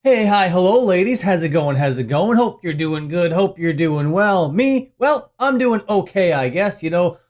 Hey, hi, hello, ladies. How's it going? How's it going? Hope you're doing good. Hope you're doing well. Me? Well, I'm doing okay, I guess.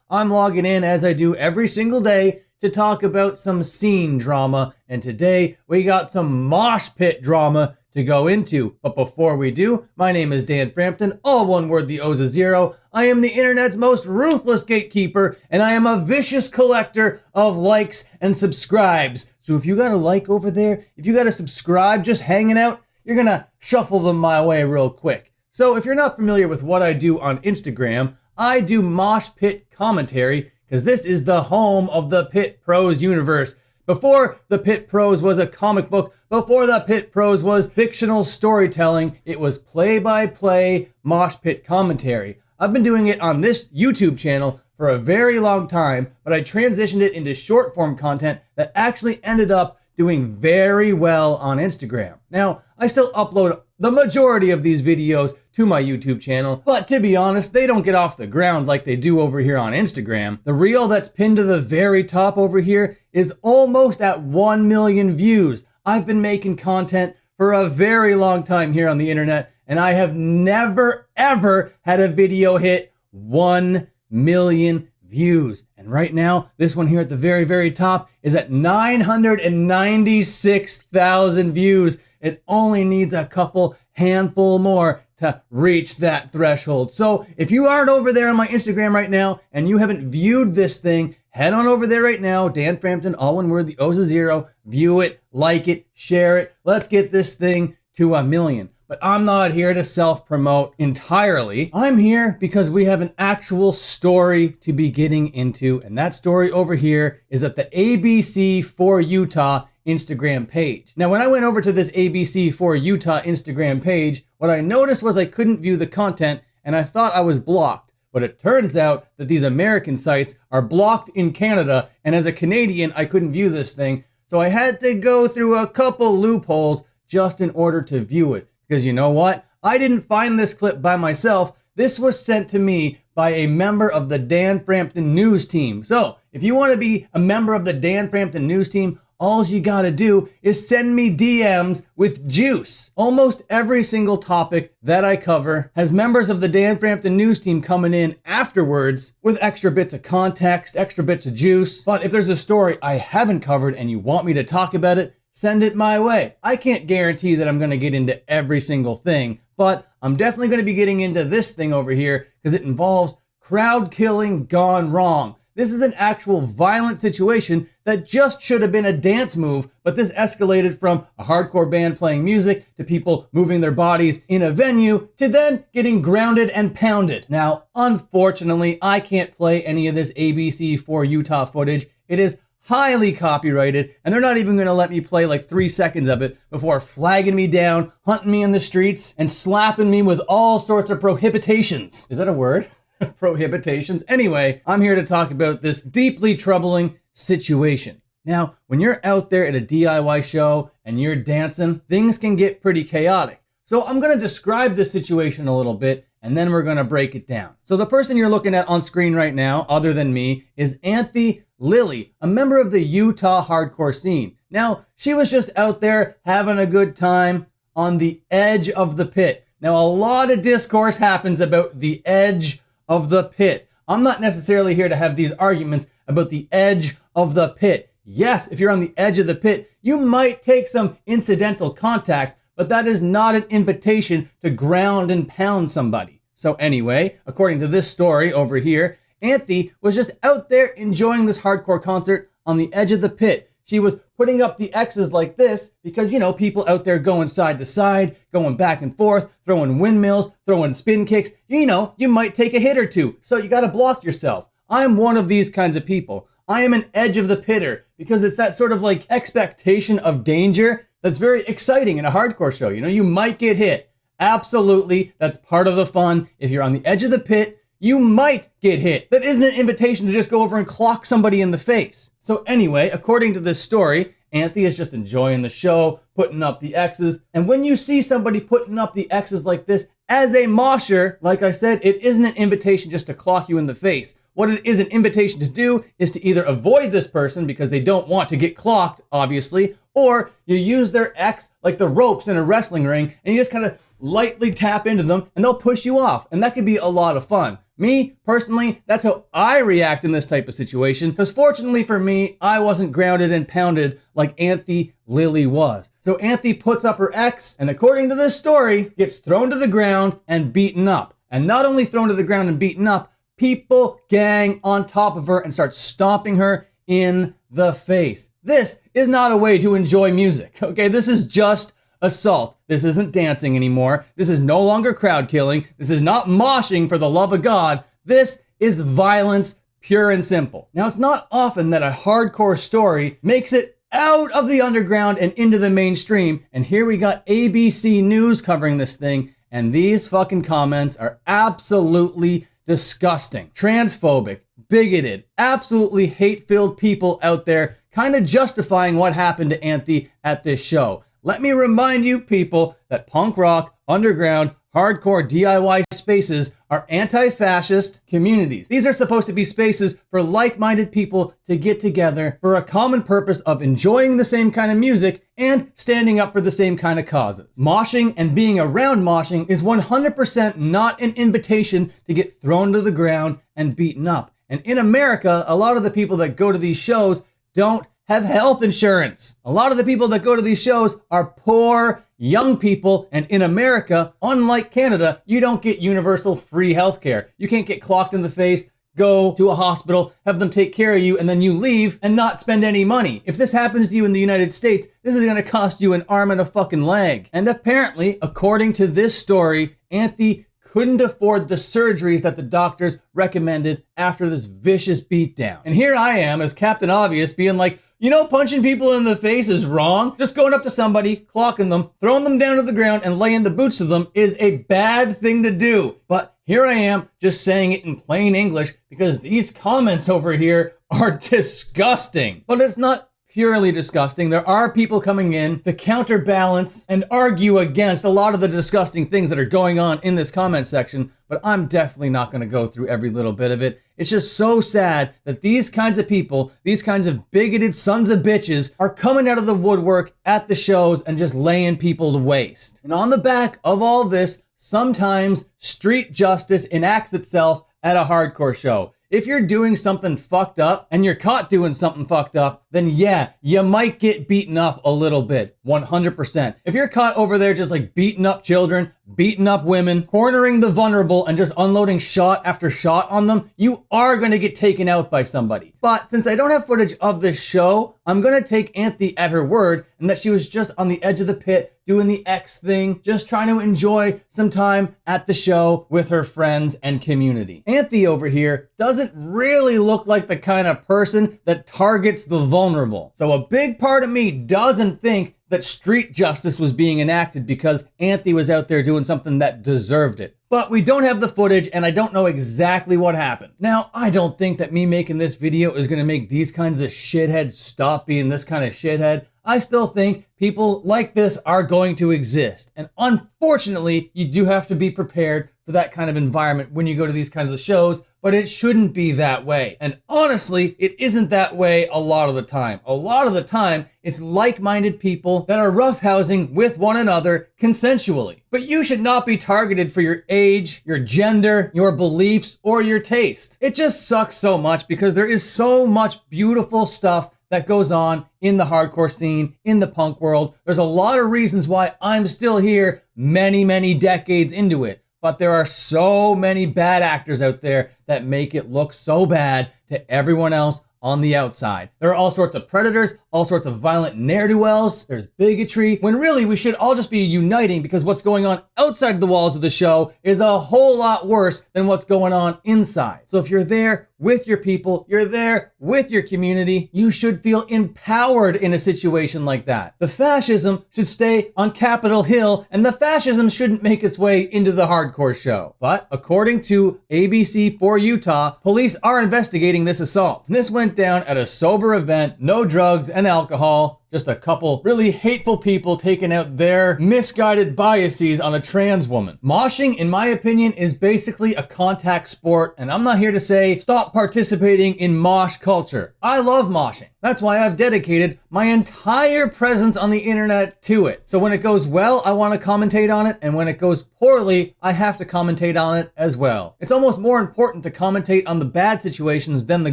I'm logging in as I do every single day to talk about some scene drama. And today we got some mosh pit drama to go into. But before we do, my name is Dan Frampton, all one word, the O's a zero. I am the internet's most ruthless gatekeeper, and I am a vicious collector of likes and subscribes. So if you got a like over there, if you got a subscribe just hanging out, you're gonna shuffle them my way real quick. So if you're not familiar with what I do on Instagram, I do mosh pit commentary because this is the home of the Pit Prose universe. Before the Pit Prose was a comic book, before the Pit Prose was fictional storytelling, it was play-by-play mosh pit commentary. I've been doing it on this YouTube channel for a very long time, but I transitioned it into short form content that actually ended up doing very well on Instagram. Now, I still upload the majority of these videos to my YouTube channel, but to be honest, they don't get off the ground like they do over here on Instagram. The reel that's pinned to the very top over here is almost at 1 million views. I've been making content for a very long time here on the internet, and I have never, ever had a video hit 1 million views. And right now, this one here at the very, very top is at 996,000 views. It only needs a couple handful more to reach that threshold. So if you aren't over there on my Instagram right now and you haven't viewed this thing, head on over there right now. Dan Frampton, all one word, the O's a zero. View it, like it, share it. Let's get this thing to 1 million. But I'm not here to self-promote entirely. I'm here because we have an actual story to be getting into. And that story over here is at the ABC for Utah Instagram page. Now, when I went over to this ABC for Utah Instagram page, what I noticed was I couldn't view the content and I thought I was blocked. But it turns out that these American sites are blocked in Canada. And as a Canadian, I couldn't view this thing. So I had to go through a couple loopholes just in order to view it. Because you know what? I didn't find this clip by myself. This was sent to me by a member of the Dan Frampton News team. So if you want to be a member of the Dan Frampton News team, all you gotta do is send me DMs with juice. Almost every single topic that I cover has members of the Dan Frampton News team coming in afterwards with extra bits of context, extra bits of juice. But if there's a story I haven't covered and you want me to talk about it, send it my way. I can't guarantee that I'm going to get into every single thing, but I'm definitely going to be getting into this thing over here because it involves crowd killing gone wrong. This is an actual violent situation that just should have been a dance move, but this escalated from a hardcore band playing music to people moving their bodies in a venue to then getting grounded and pounded. Now, unfortunately, I can't play any of this ABC for Utah footage. It is highly copyrighted, and they're not even going to let me play like 3 seconds of it before flagging me down, hunting me in the streets, and slapping me with all sorts of prohibitations. Is that a word? Prohibitations? Anyway, I'm here to talk about this deeply troubling situation. Now, when you're out there at a DIY show and you're dancing, things can get pretty chaotic. So I'm going to describe this situation a little bit, and then we're going to break it down. So the person you're looking at on screen right now, other than me, is Anthy Lily, a member of the Utah hardcore scene. Now, she was just out there having a good time on the edge of the pit. Now, a lot of discourse happens about the edge of the pit. I'm not necessarily here to have these arguments about the edge of the pit. Yes, if you're on the edge of the pit, you might take some incidental contact, but that is not an invitation to ground and pound somebody. So anyway, according to this story over here, Anthy was just out there enjoying this hardcore concert on the edge of the pit. She was putting up the X's like this because, people out there going side to side, going back and forth, throwing windmills, throwing spin kicks. You might take a hit or two, so you got to block yourself. I'm one of these kinds of people. I am an edge of the pitter because it's that sort of like expectation of danger that's very exciting in a hardcore show. You might get hit. Absolutely, that's part of the fun. If you're on the edge of the pit, you might get hit. That isn't an invitation to just go over and clock somebody in the face. So anyway, according to this story, Anthy is just enjoying the show, putting up the X's. And when you see somebody putting up the X's like this, as a mosher, like I said, it isn't an invitation just to clock you in the face. What it is an invitation to do is to either avoid this person because they don't want to get clocked, obviously, Or you use their X like the ropes in a wrestling ring and you just kind of lightly tap into them and they'll push you off. And that can be a lot of fun. Me, personally, that's how I react in this type of situation, because fortunately for me, I wasn't grounded and pounded like Anthe Lily was. So Anthe puts up her X, and according to this story, gets thrown to the ground and beaten up. And not only thrown to the ground and beaten up, people gang on top of her and start stomping her in the face. This is not a way to enjoy music, okay? This is just assault. This isn't dancing anymore. This is no longer crowd killing. This is not moshing for the love of God. This is violence, pure and simple. Now, it's not often that a hardcore story makes it out of the underground and into the mainstream. And here we got ABC News covering this thing. And these fucking comments are absolutely disgusting, transphobic, bigoted, absolutely hate-filled people out there kind of justifying what happened to Anthe at this show. Let me remind you people that punk rock, underground, hardcore DIY spaces are anti-fascist communities. These are supposed to be spaces for like-minded people to get together for a common purpose of enjoying the same kind of music and standing up for the same kind of causes. Moshing and being around moshing is 100% not an invitation to get thrown to the ground and beaten up. And in America, a lot of the people that go to these shows don't have health insurance. A lot of the people that go to these shows are poor, young people, and in America, unlike Canada, you don't get universal free healthcare. You can't get clocked in the face, go to a hospital, have them take care of you, and then you leave and not spend any money. If this happens to you in the United States, this is gonna cost you an arm and a fucking leg. And apparently, according to this story, Anthe couldn't afford the surgeries that the doctors recommended after this vicious beatdown. And here I am as Captain Obvious being like, you know, punching people in the face is wrong. Just going up to somebody, clocking them, throwing them down to the ground and laying the boots to them is a bad thing to do. But here I am just saying it in plain English because these comments over here are disgusting. But it's not purely disgusting. There are people coming in to counterbalance and argue against a lot of the disgusting things that are going on in this comment section, but I'm definitely not going to go through every little bit of it. It's just so sad that these kinds of people, these kinds of bigoted sons of bitches are coming out of the woodwork at the shows and just laying people to waste. And on the back of all this, sometimes street justice enacts itself at a hardcore show. If you're doing something fucked up and you're caught doing something fucked up, then yeah, you might get beaten up a little bit, 100%. If you're caught over there just like beating up children, beating up women, cornering the vulnerable and just unloading shot after shot on them, you are gonna get taken out by somebody. But since I don't have footage of this show, I'm gonna take Anthe at her word and that she was just on the edge of the pit doing the X thing, just trying to enjoy some time at the show with her friends and community. Anthe over here doesn't really look like the kind of person that targets the vulnerable. So a big part of me doesn't think that street justice was being enacted because Anthe was out there doing something that deserved it. But we don't have the footage and I don't know exactly what happened. Now, I don't think that me making this video is gonna make these kinds of shitheads stop being this kind of shithead. I still think people like this are going to exist. And unfortunately, you do have to be prepared for that kind of environment when you go to these kinds of shows, but it shouldn't be that way. And honestly, it isn't that way a lot of the time. A lot of the time, it's like-minded people that are roughhousing with one another consensually. But you should not be targeted for your age, your gender, your beliefs, or your taste. It just sucks so much because there is so much beautiful stuff that goes on in the hardcore scene, in the punk world. There's a lot of reasons why I'm still here many, many decades into it. But there are so many bad actors out there that make it look so bad to everyone else on the outside. There are all sorts of predators, all sorts of violent ne'er-do-wells, there's bigotry, when really we should all just be uniting because what's going on outside the walls of the show is a whole lot worse than what's going on inside. So if you're there with your people, you're there with your community, you should feel empowered in a situation like that. The fascism should stay on Capitol Hill and the fascism shouldn't make its way into the hardcore show. But according to ABC for Utah, police are investigating this assault. And this went went down at a sober event, no drugs and alcohol, just a couple really hateful people taking out their misguided biases on a trans woman. Moshing, in my opinion, is basically a contact sport, and I'm not here to say stop participating in mosh culture. I love moshing. That's why I've dedicated my entire presence on the internet to it. So when it goes well, I want to commentate on it, and when it goes poorly, I have to commentate on it as well. It's almost more important to commentate on the bad situations than the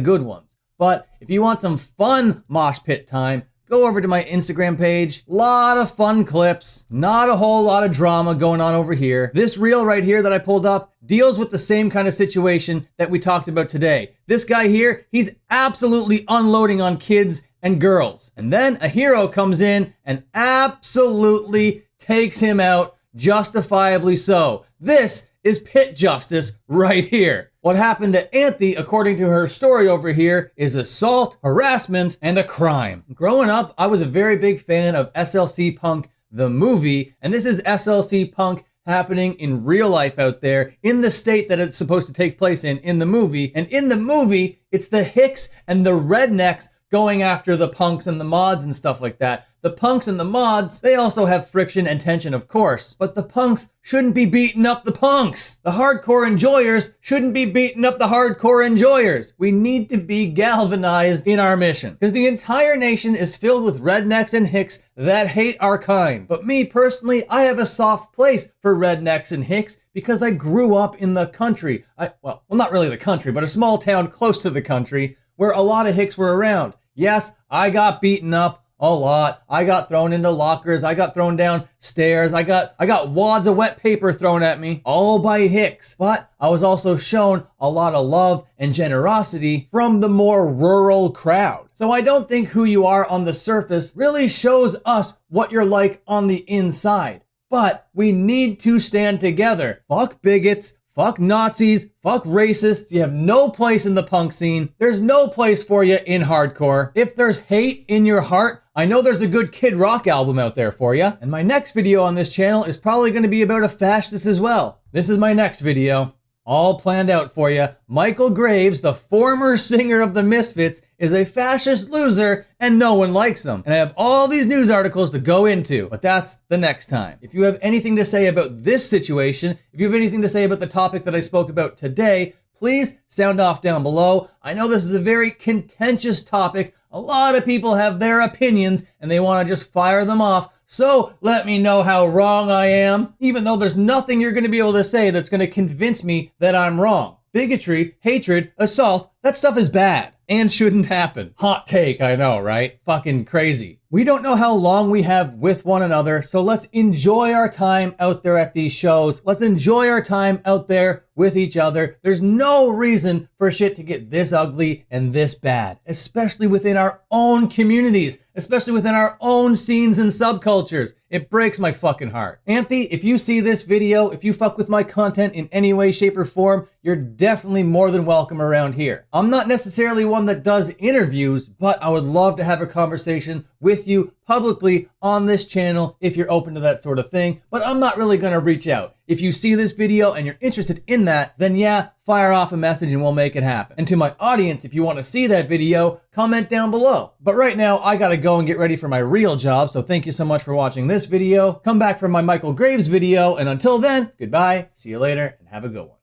good ones. But if you want some fun mosh pit time, go over to my Instagram page. Lot of fun clips, not a whole lot of drama going on over here. This reel right here that I pulled up deals with the same kind of situation that we talked about today. This guy here, he's absolutely unloading on kids and girls. And then a hero comes in and absolutely takes him out, justifiably so. This is pit justice right here. What happened to Anthe, according to her story over here, is assault, harassment, and a crime. Growing up, I was a very big fan of SLC Punk, the movie, and this is SLC Punk happening in real life out there in the state that it's supposed to take place in the movie. And in the movie, it's the hicks and the rednecks going after the punks and the mods and stuff like that. The punks and the mods, they also have friction and tension, of course, but the punks shouldn't be beating up the punks. The hardcore enjoyers shouldn't be beating up the hardcore enjoyers. We need to be galvanized in our mission, because the entire nation is filled with rednecks and hicks that hate our kind. But me personally, I have a soft place for rednecks and hicks because I grew up in the country. Well, not really the country, but a small town close to the country where a lot of hicks were around. Yes, I got beaten up a lot. I got thrown into lockers. I got thrown down stairs. I got wads of wet paper thrown at me, all by hicks. But I was also shown a lot of love and generosity from the more rural crowd. So I don't think who you are on the surface really shows us what you're like on the inside. But we need to stand together. Fuck bigots. Fuck Nazis, fuck racists. You have no place in the punk scene. There's no place for you in hardcore. If there's hate in your heart, I know there's a good Kid Rock album out there for you. And my next video on this channel is probably going to be about a fascist as well. This is my next video. All planned out for you. Michael Graves, the former singer of the Misfits, is a fascist loser and no one likes him. And I have all these news articles to go into, but that's the next time. If you have anything to say about this situation, if you have anything to say about the topic that I spoke about today, please sound off down below. I know this is a very contentious topic. A lot of people have their opinions and they want to just fire them off. So let me know how wrong I am, even though there's nothing you're going to be able to say that's going to convince me that I'm wrong. Bigotry, hatred, assault, that stuff is bad and shouldn't happen. Hot take, I know, right? Fucking crazy. We don't know how long we have with one another, so let's enjoy our time out there at these shows. Let's enjoy our time out there with each other. There's no reason for shit to get this ugly and this bad, especially within our own communities, especially within our own scenes and subcultures. It breaks my fucking heart. Anthe, if you see this video, if you fuck with my content in any way, shape, or form, you're definitely more than welcome around here. I'm not necessarily one that does interviews, but I would love to have a conversation with you publicly on this channel if you're open to that sort of thing, but I'm not really gonna reach out. If you see this video and you're interested in that, then yeah, fire off a message and we'll make it happen. And to my audience, if you want to see that video, comment down below. But right now, I gotta go and get ready for my real job, so thank you so much for watching this video. Come back for my Michael Graves video, and until then, goodbye, see you later, and have a good one.